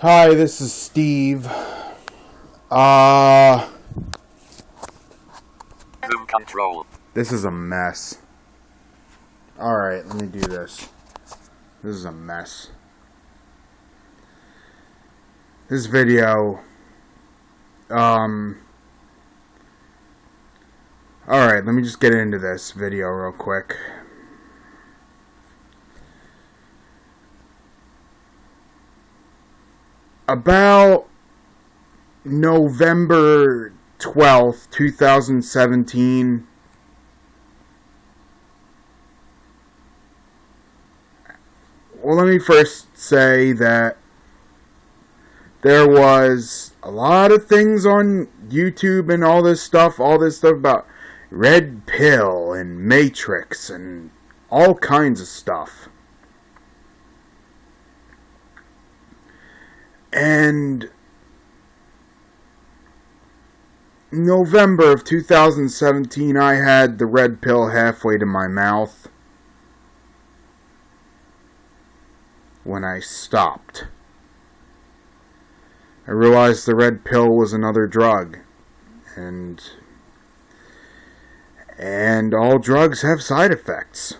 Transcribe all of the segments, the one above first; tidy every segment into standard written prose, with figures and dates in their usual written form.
Hi, this is Steve. Uh, Zoom control. this is a mess. Alright, let me do this. This is a mess. This video, alright, let me just get into this video real quick. About November 12th, 2017, well, let me first say that there was a lot of things on YouTube and all this stuff about Red Pill and Matrix and all kinds of stuff. And November of 2017, I had the red pill halfway to my mouth when I stopped. I realized the red pill was another drug, and all drugs have side effects.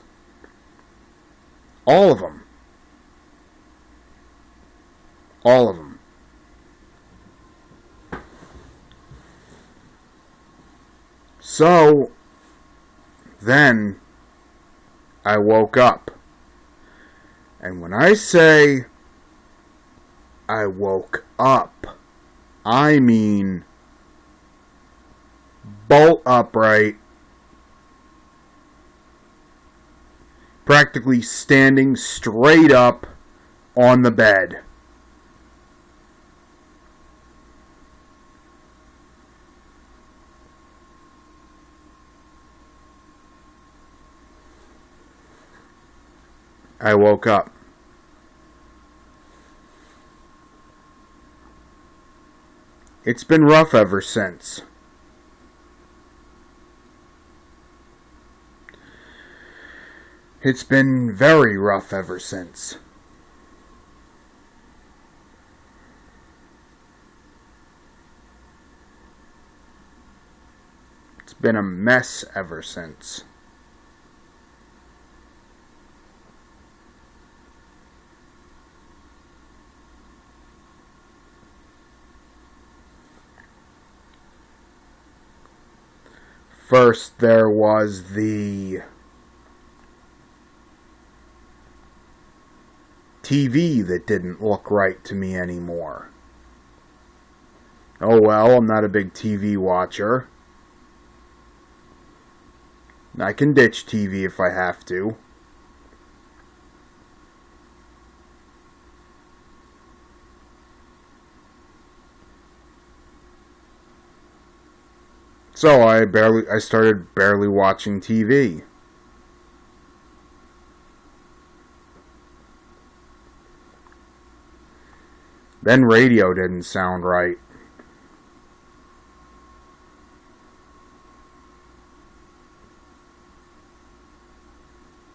All of them. All of them. So, then, I woke up. And when I say I woke up, I mean bolt upright, practically standing straight up on the bed. I woke up. It's been rough ever since. It's been very rough ever since. It's been a mess ever since. First, there was the TV that didn't look right to me anymore. Oh well, I'm not a big TV watcher. I can ditch TV if I have to. So I started barely watching TV. Then radio didn't sound right.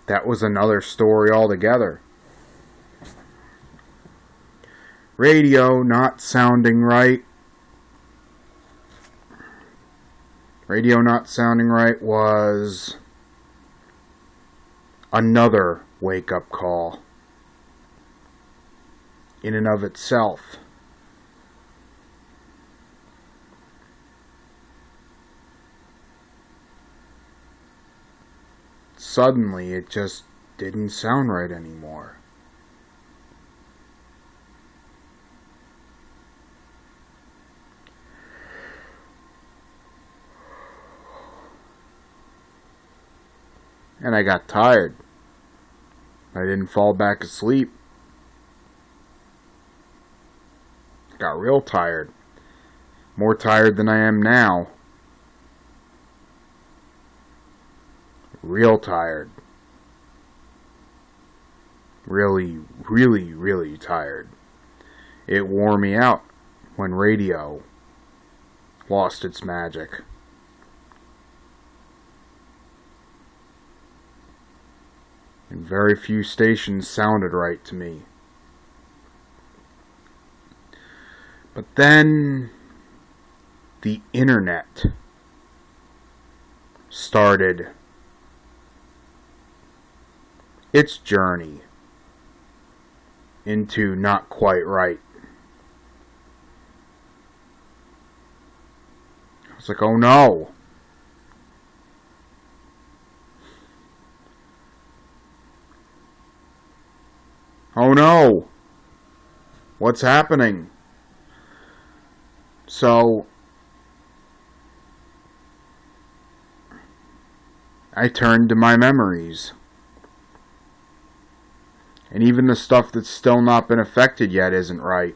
That was another story altogether. Radio not sounding right. Radio not sounding right was another wake-up call in and of itself. Suddenly, it just didn't sound right anymore. And I got tired. I didn't fall back asleep. Got real tired. More tired than I am now. Real tired. Really, really, really tired. It wore me out when radio lost its magic. And very few stations sounded right to me. But then the internet started its journey into not quite right. I was like, oh no. Oh no. What's happening? So I turned to my memories. And even the stuff that's still not been affected yet isn't right.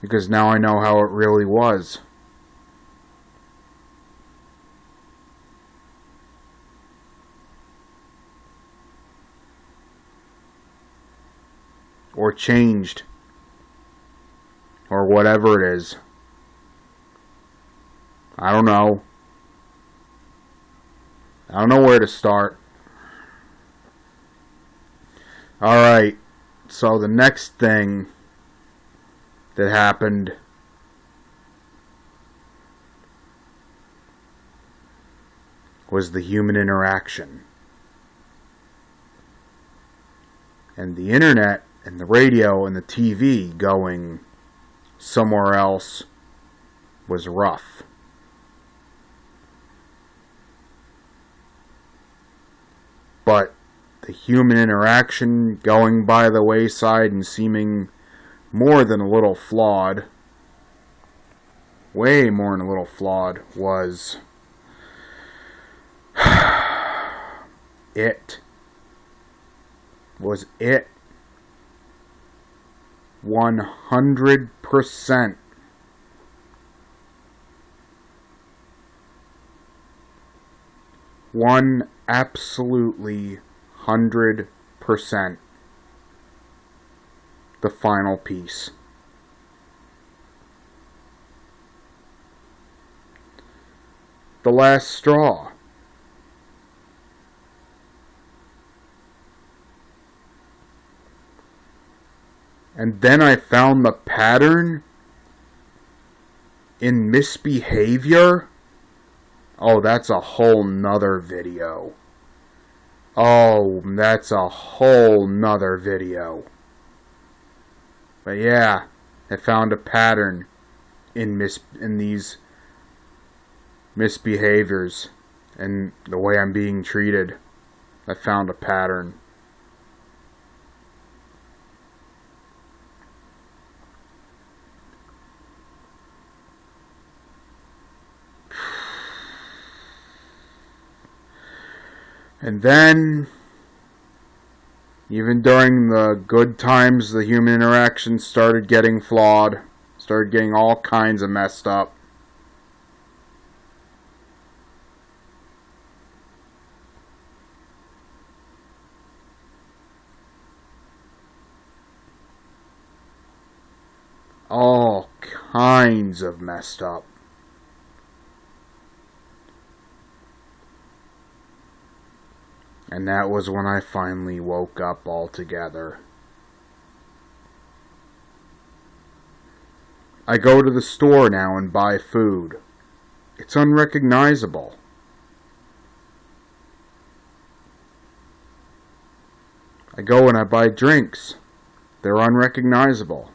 Because now I know how it really was. Or changed. Or whatever it is. I don't know. I don't know where to start. Alright, so the next thing that happened was the human interaction. And the internet and the radio and the TV going somewhere else was rough. But the human interaction going by the wayside and seeming more than a little flawed, way more than a little flawed, was it. Was it. 100%. One absolutely 100%. The final piece. The last straw. And then I found the pattern in misbehavior. Oh, that's a whole nother video. Oh, that's a whole nother video. But yeah, I found a pattern in these misbehaviors and the way I'm being treated. I found a pattern. And then, even during the good times, the human interaction started getting flawed. Started getting all kinds of messed up. All kinds of messed up. And that was when I finally woke up altogether. I go to the store now and buy food. It's unrecognizable. I go and I buy drinks. They're unrecognizable.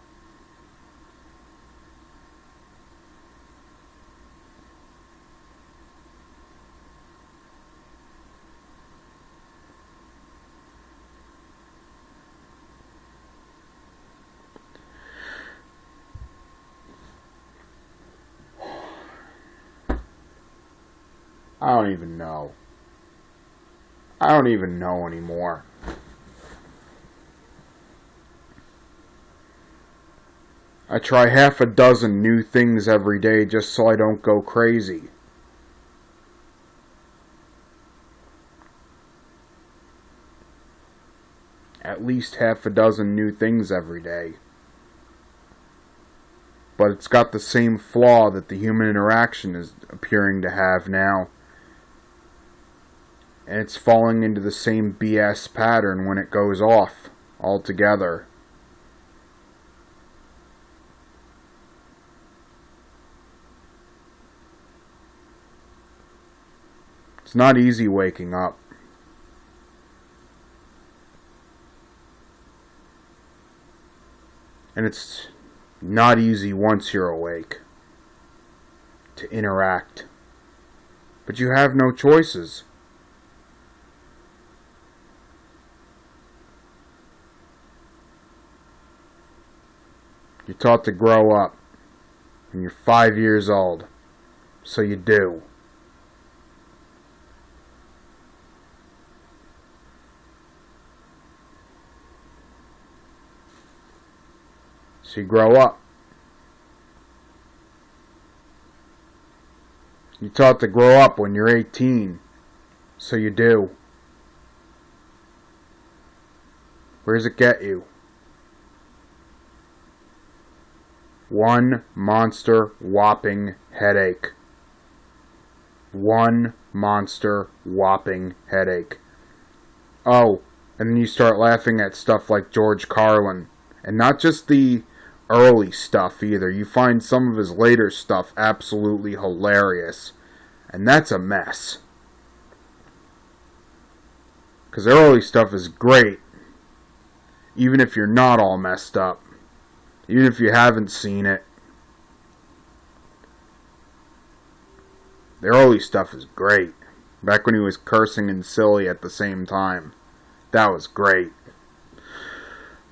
I don't even know. I don't even know anymore. I try half a dozen new things every day just so I don't go crazy. At least half a dozen new things every day. But it's got the same flaw that the human interaction is appearing to have now. And it's falling into the same BS pattern when it goes off altogether. It's not easy waking up. And it's not easy once you're awake to interact. But you have no choices. You're taught to grow up when you're 5 years old. So you do. So you grow up. You're taught to grow up when you're 18. So you do. Where does it get you? One monster whopping headache. One monster whopping headache. Oh, and then you start laughing at stuff like George Carlin. And not just the early stuff either. You find some of his later stuff absolutely hilarious. And that's a mess. Because the early stuff is great. Even if you're not all messed up. Even if you haven't seen it. The early stuff is great. Back when he was cursing and silly at the same time. That was great.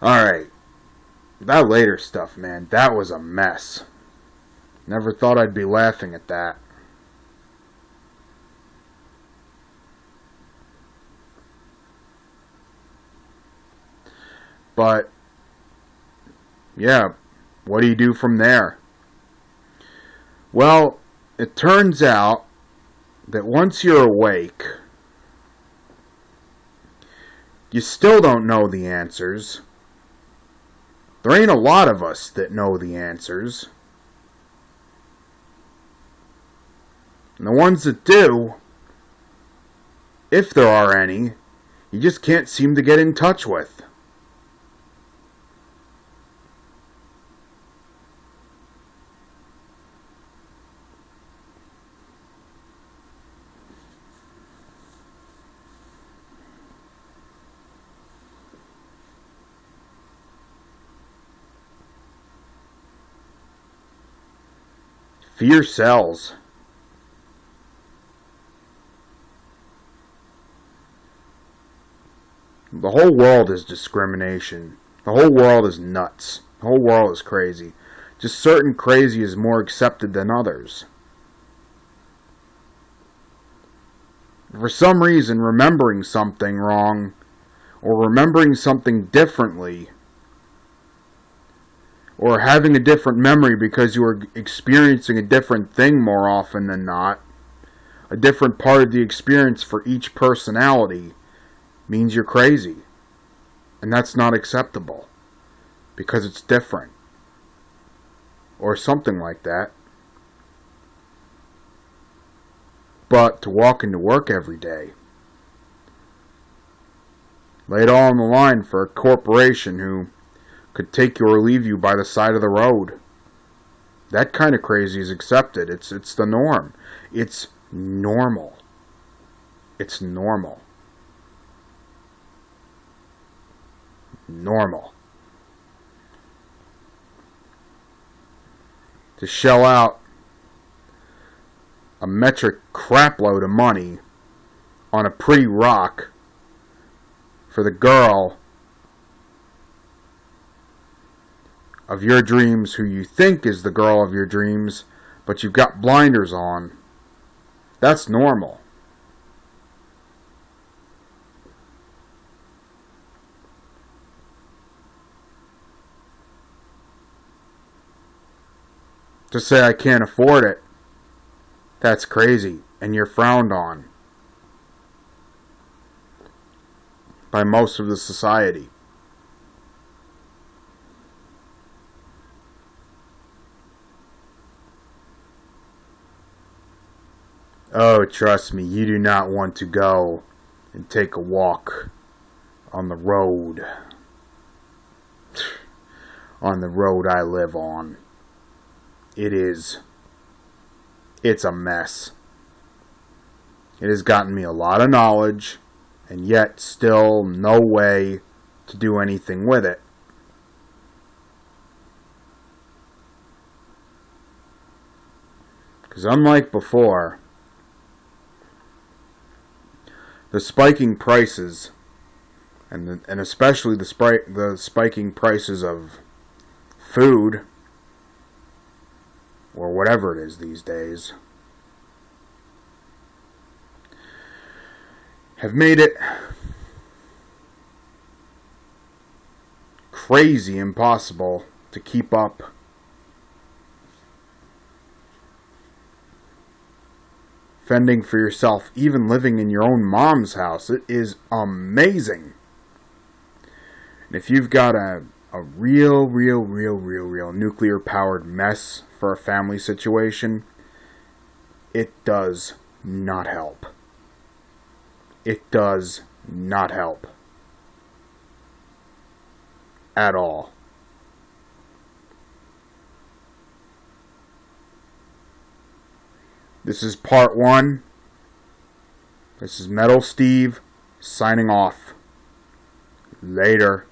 Alright. That later stuff, man, that was a mess. Never thought I'd be laughing at that. But, yeah, what do you do from there? Well, it turns out that once you're awake, you still don't know the answers. There ain't a lot of us that know the answers. And the ones that do, if there are any, you just can't seem to get in touch with. Fear sells. The whole world is discrimination. The whole world is nuts. The whole world is crazy. Just certain crazy is more accepted than others. For some reason, remembering something wrong or remembering something differently, or having a different memory because you are experiencing a different thing more often than not, a different part of the experience for each personality, means you're crazy. And that's not acceptable. Because it's different. Or something like that. But to walk into work every day, lay it all on the line for a corporation who could take you or leave you by the side of the road. That kind of crazy is accepted. It's the norm. It's normal. It's normal. Normal. To shell out a metric crapload of money on a pretty rock for the girl of your dreams who you think is the girl of your dreams, but you've got blinders on. That's normal. To say I can't afford it, that's crazy, and you're frowned on by most of the society. Oh, trust me, you do not want to go and take a walk on the road. On the road I live on. It's a mess. It has gotten me a lot of knowledge, and yet still no way to do anything with it. Because unlike before, the spiking prices, and especially the spiking prices of food, or whatever it is these days, have made it crazy impossible to keep up fending for yourself, even living in your own mom's house. It is amazing. And if you've got a real nuclear powered mess for a family situation, it does not help. It does not help at all. This is part 1. This is Metal Steve signing off. Later.